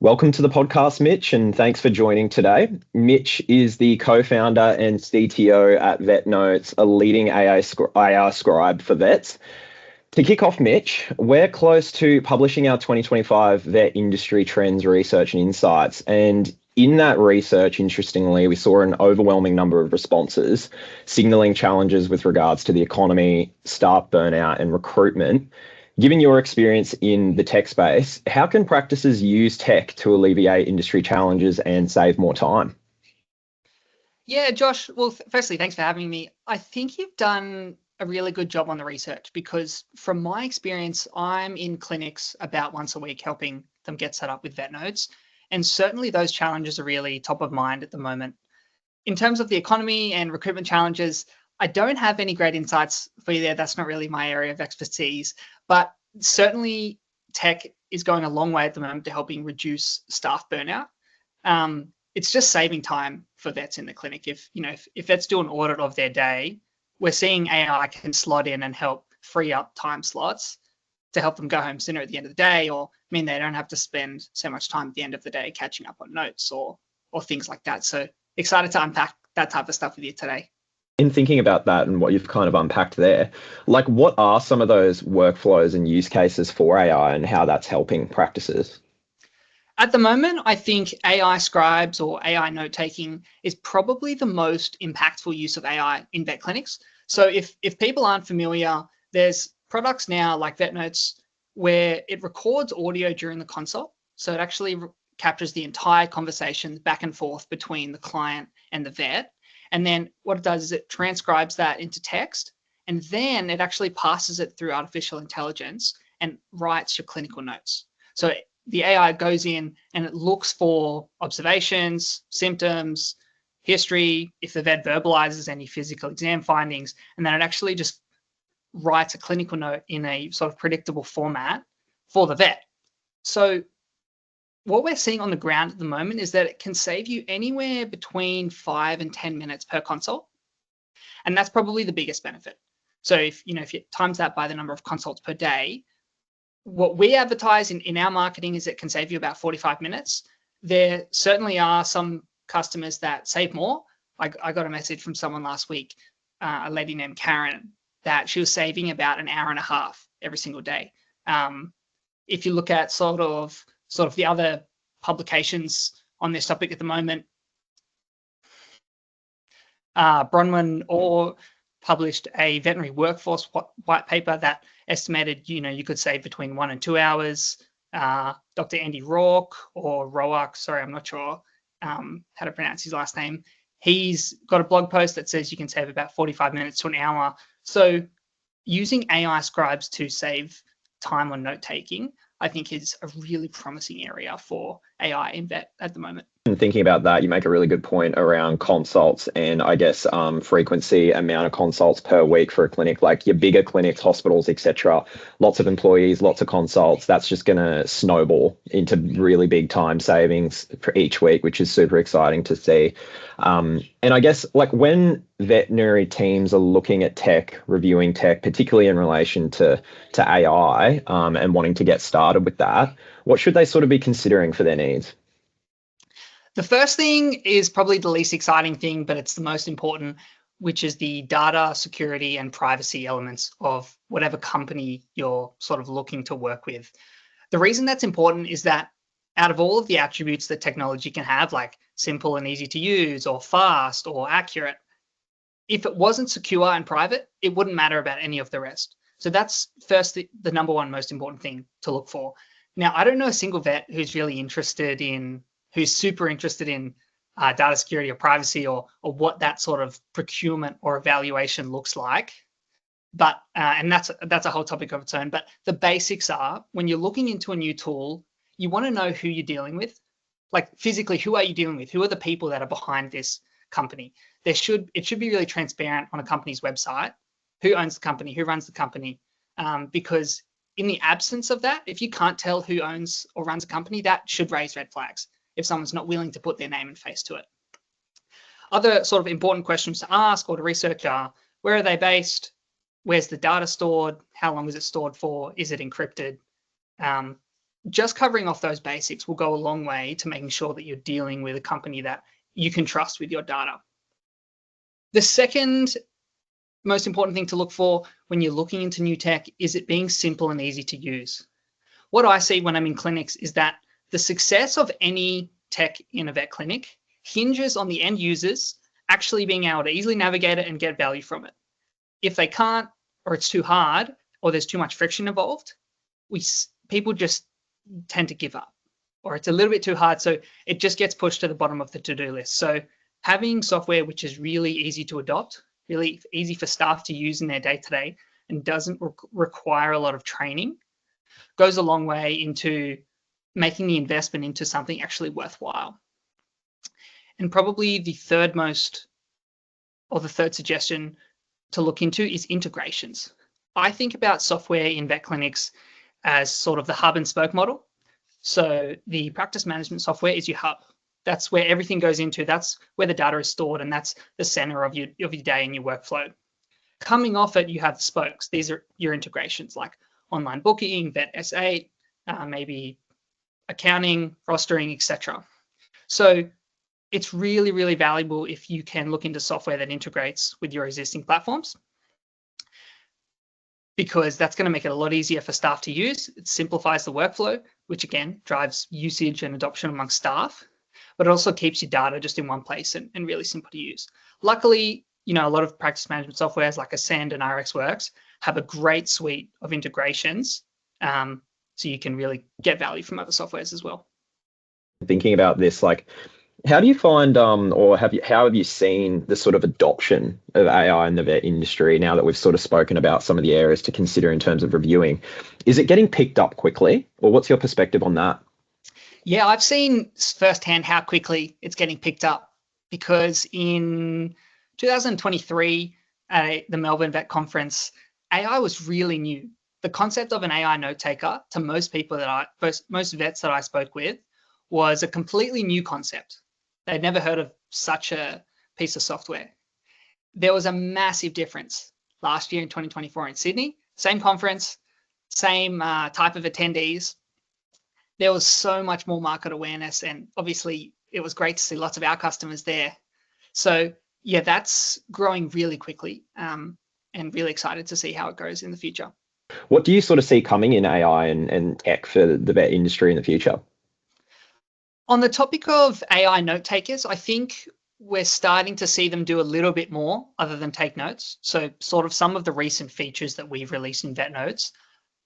Welcome to the podcast, Mitch, and thanks for joining today. Mitch is the co-founder and CTO at VetNotes, a leading AI scribe for vets. To kick off, Mitch, we're close to publishing our 2025 vet industry trends, research, and insights. And in that research, interestingly, we saw an overwhelming number of responses signaling challenges with regards to the economy, staff burnout, and recruitment. Given your experience in the tech space, how can practices use tech to alleviate industry challenges and save more time? Yeah, Josh, well, firstly, thanks for having me. I think you've done a really good job on the research because from my experience, I'm in clinics about once a week helping them get set up with vet nodes. And certainly those challenges are really top of mind at the moment. In terms of the economy and recruitment challenges, I don't have any great insights for you there. That's not really my area of expertise, but certainly tech is going a long way at the moment to helping reduce staff burnout. It's just saving time for vets in the clinic. If vets do an audit of their day, we're seeing AI can slot in and help free up time slots to help them go home sooner at the end of the day, or mean they don't have to spend so much time at the end of the day catching up on notes or things like that. So excited to unpack that type of stuff with you today. In thinking about that and what you've kind of unpacked there, like what are some of those workflows and use cases for AI and how that's helping practices? At the moment, I think AI scribes or AI note taking is probably the most impactful use of AI in vet clinics. So if people aren't familiar, there's products now like VetNotes where it records audio during the consult. So it actually captures the entire conversation back and forth between the client and the vet. And then what it does is it transcribes that into text, and then it actually passes it through artificial intelligence and writes your clinical notes. So the AI goes in and it looks for observations, symptoms, history, if the vet verbalizes any physical exam findings, and then it actually just writes a clinical note in a sort of predictable format for the vet. So what we're seeing on the ground at the moment is that it can save you anywhere between 5 and 10 minutes per consult. And that's probably the biggest benefit. So if you times that by the number of consults per day, what we advertise in our marketing is it can save you about 45 minutes. There certainly are some customers that save more. I got a message from someone last week, a lady named Karen, that she was saving about an hour and a half every single day. If you look at sort of the other publications on this topic at the moment, Bronwyn Orr published a veterinary workforce white paper that estimated, you could save between 1 and 2 hours. Dr. Andy Rourke or Roark, sorry, I'm not sure how to pronounce his last name. He's got a blog post that says you can save about 45 minutes to an hour. So using AI scribes to save time on note taking, I think is a really promising area for AI in vet at the moment. And thinking about that, you make a really good point around consults and I guess frequency, amount of consults per week for a clinic, like your bigger clinics, hospitals, etc. Lots of employees, lots of consults. That's just going to snowball into really big time savings for each week, which is super exciting to see. And I guess like when veterinary teams are looking at tech, reviewing tech, particularly in relation to AI and wanting to get started with that, what should they sort of be considering for their needs? The first thing is probably the least exciting thing, but it's the most important, which is the data security and privacy elements of whatever company you're sort of looking to work with. The reason that's important is that out of all of the attributes that technology can have, like simple and easy to use or fast or accurate, if it wasn't secure and private, it wouldn't matter about any of the rest. So that's first the number one most important thing to look for. Now, I don't know a single vet who's super interested in data security or privacy or what that sort of procurement or evaluation looks like. But and that's a whole topic of its own. But the basics are when you're looking into a new tool, you want to know who you're dealing with. Like physically, who are you dealing with? Who are the people that are behind this company? It should be really transparent on a company's website. Who owns the company? Who runs the company? Because in the absence of that, if you can't tell who owns or runs a company, that should raise red flags if someone's not willing to put their name and face to it. Other sort of important questions to ask or to research are, where are they based? Where's the data stored? How long is it stored for? Is it encrypted? just covering off those basics will go a long way to making sure that you're dealing with a company that you can trust with your data. The second most important thing to look for when you're looking into new tech is it being simple and easy to use. What I see when I'm in clinics is that the success of any tech in a vet clinic hinges on the end users actually being able to easily navigate it and get value from it. If they can't, or it's too hard, or there's too much friction involved, people just tend to give up, or it's a little bit too hard, so it just gets pushed to the bottom of the to-do list. So having software which is really easy to adopt, really easy for staff to use in their day-to-day, and doesn't require a lot of training, goes a long way into making the investment into something actually worthwhile. And probably the third suggestion to look into is integrations. I think about software in vet clinics as sort of the hub and spoke model. So the practice management software is your hub. That's where everything goes into. That's where the data is stored, and that's the center of your day and your workflow. Coming off it, you have the spokes. These are your integrations like online booking, Vet S8, maybe accounting, rostering, etc. So it's really, really valuable if you can look into software that integrates with your existing platforms, because that's going to make it a lot easier for staff to use. It simplifies the workflow, which again drives usage and adoption among staff, but it also keeps your data just in one place and really simple to use. Luckily, a lot of practice management softwares like Ascend and RxWorks have a great suite of integrations, so you can really get value from other softwares as well. Thinking about this, like, how do you find, or how have you seen the sort of adoption of AI in the vet industry now that we've sort of spoken about some of the areas to consider in terms of reviewing? Is it getting picked up quickly, or what's your perspective on that? Yeah, I've seen firsthand how quickly it's getting picked up, because in 2023 at the Melbourne Vet Conference, AI was really new. The concept of an AI note taker to most vets that I spoke with was a completely new concept. They'd never heard of such a piece of software. There was a massive difference last year in 2024 in Sydney. Same conference, same type of attendees. There was so much more market awareness, and obviously it was great to see lots of our customers there. So yeah, that's growing really quickly, and really excited to see how it goes in the future. What do you sort of see coming in AI and tech for the vet industry in the future? On the topic of AI note takers, I think we're starting to see them do a little bit more other than take notes. So sort of some of the recent features that we've released in Vet Notes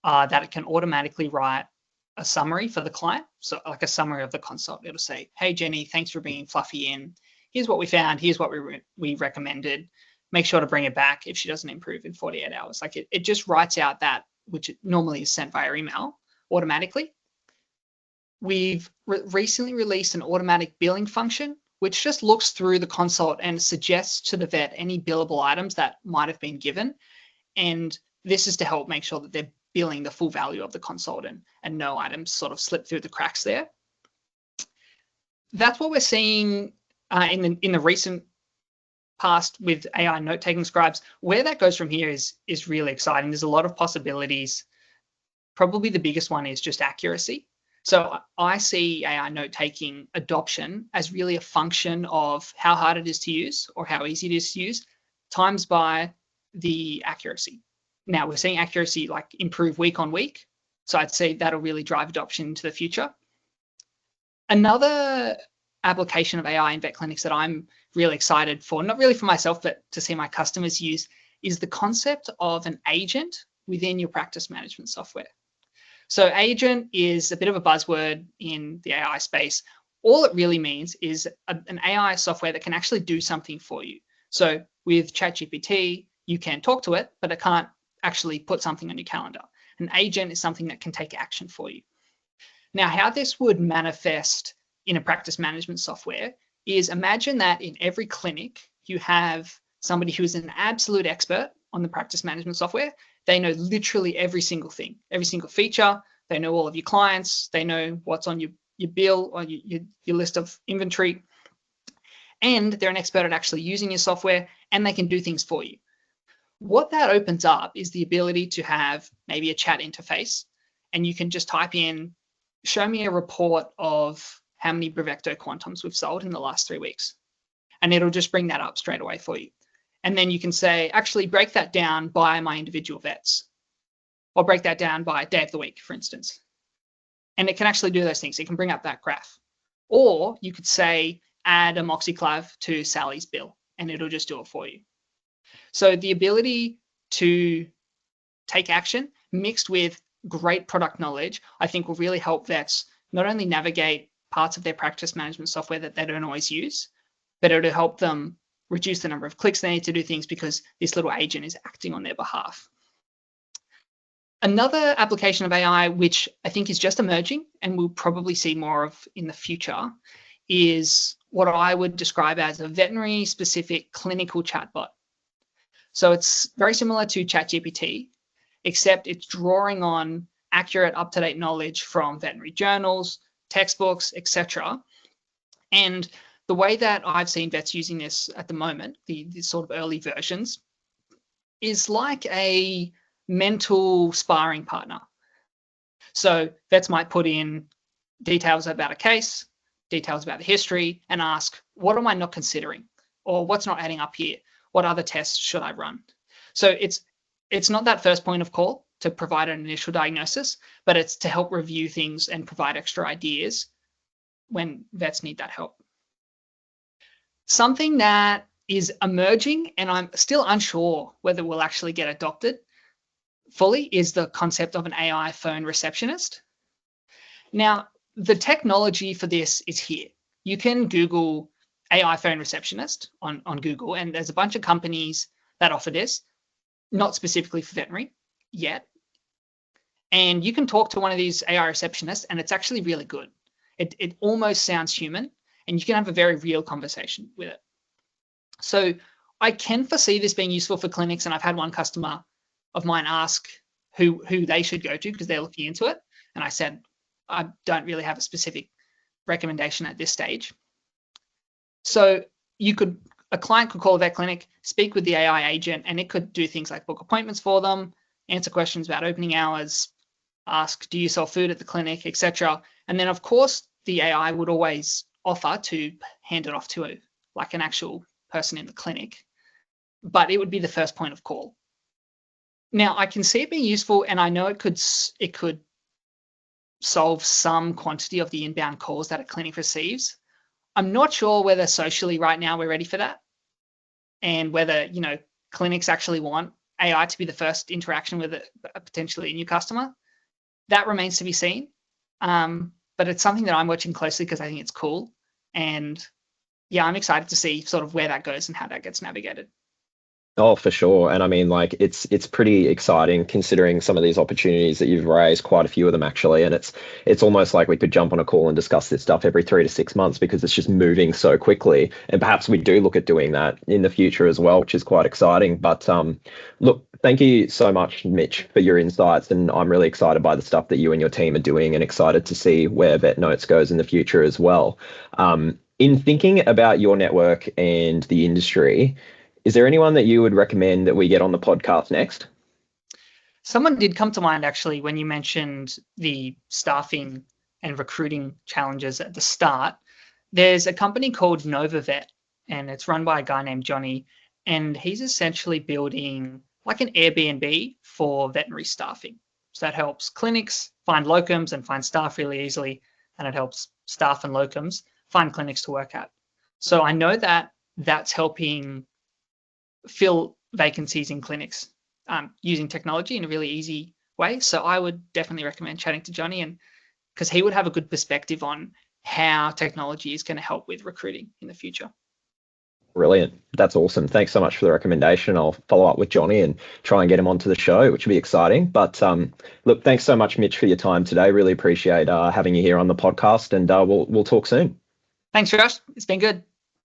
are that it can automatically write a summary for the client. So like a summary of the consult. It'll say, hey, Jenny, thanks for bringing Fluffy in. Here's what we found. Here's what we recommended. Make sure to bring it back if she doesn't improve in 48 hours. Like it just writes out that, which normally is sent via email automatically. We've recently released an automatic billing function, which just looks through the consult and suggests to the vet any billable items that might have been given. And this is to help make sure that they're billing the full value of the consult and no items sort of slip through the cracks there. That's what we're seeing in the recent past with AI note-taking scribes. Where that goes from here is really exciting. There's a lot of possibilities. Probably the biggest one is just accuracy. So I see AI note-taking adoption as really a function of how hard it is to use or how easy it is to use, times by the accuracy. Now we're seeing accuracy like improve week on week. So I'd say that'll really drive adoption into the future. Another application of AI in vet clinics that I'm really excited for, not really for myself, but to see my customers use, is the concept of an agent within your practice management software. So agent is a bit of a buzzword in the AI space. All it really means is an AI software that can actually do something for you. So with ChatGPT, you can talk to it, but it can't actually put something on your calendar. An agent is something that can take action for you. Now, how this would manifest in a practice management software is, imagine that in every clinic, you have somebody who is an absolute expert on the practice management software. They know literally every single thing, every single feature. They know all of your clients. They know what's on your bill or your list of inventory. And they're an expert at actually using your software, and they can do things for you. What that opens up is the ability to have maybe a chat interface, and you can just type in show me a report of how many Brevecto quantums we've sold in the last 3 weeks. And it'll just bring that up straight away for you. And then you can say, actually break that down by my individual vets, or break that down by day of the week, for instance. And it can actually do those things. It can bring up that graph. Or you could say, add amoxiclav to Sally's bill, and it'll just do it for you. So the ability to take action mixed with great product knowledge, I think will really help vets not only navigate parts of their practice management software that they don't always use, but it'll help them reduce the number of clicks they need to do things because this little agent is acting on their behalf. Another application of AI, which I think is just emerging and we'll probably see more of in the future, is what I would describe as a veterinary specific clinical chatbot. So it's very similar to ChatGPT, except it's drawing on accurate, up-to-date knowledge from veterinary journals, textbooks, etc. And the way that I've seen vets using this at the moment, the sort of early versions, is like a mental sparring partner. So vets might put in details about a case, details about the history, and ask, what am I not considering? Or what's not adding up here? What other tests should I run? So it's not that first point of call to provide an initial diagnosis, but it's to help review things and provide extra ideas when vets need that help. Something that is emerging, and I'm still unsure whether we'll actually get adopted fully, is the concept of an AI phone receptionist. Now, the technology for this is here. You can Google AI phone receptionist on Google, and there's a bunch of companies that offer this, not specifically for veterinary yet. And you can talk to one of these AI receptionists, and it's actually really good. It almost sounds human, and you can have a very real conversation with it. So I can foresee this being useful for clinics, and I've had one customer of mine ask who they should go to because they're looking into it. And I said, I don't really have a specific recommendation at this stage. So a client could call a vet clinic, speak with the AI agent, and it could do things like book appointments for them, answer questions about opening hours, ask, do you sell food at the clinic, etc. And then, of course, the AI would always offer to hand it off to an actual person in the clinic, but it would be the first point of call. Now, I can see it being useful, and I know it could solve some quantity of the inbound calls that a clinic receives. I'm not sure whether socially right now we're ready for that, and whether clinics actually want AI to be the first interaction with a potentially new customer. That remains to be seen. But it's something that I'm watching closely because I think it's cool. And yeah, I'm excited to see sort of where that goes and how that gets navigated. Oh, for sure. And I mean, like, it's pretty exciting considering some of these opportunities that you've raised, quite a few of them actually. And it's almost like we could jump on a call and discuss this stuff every 3 to 6 months because it's just moving so quickly. And perhaps we do look at doing that in the future as well, which is quite exciting. But look, thank you so much, Mitch, for your insights. And I'm really excited by the stuff that you and your team are doing, and excited to see where VetNotes goes in the future as well. In thinking about your network and the industry, is there anyone that you would recommend that we get on the podcast next? Someone did come to mind actually when you mentioned the staffing and recruiting challenges at the start. There's a company called NovaVet, and it's run by a guy named Johnny, and he's essentially building like an Airbnb for veterinary staffing. So that helps clinics find locums and find staff really easily, and it helps staff and locums find clinics to work at. So I know that that's helping fill vacancies in clinics using technology in a really easy way. So I would definitely recommend chatting to Johnny, and because he would have a good perspective on how technology is going to help with recruiting in the future. Brilliant. That's awesome. Thanks so much for the recommendation. I'll follow up with Johnny and try and get him onto the show, which will be exciting. But look, thanks so much, Mitch, for your time today. Really appreciate having you here on the podcast, and we'll talk soon. Thanks, Josh. It's been good.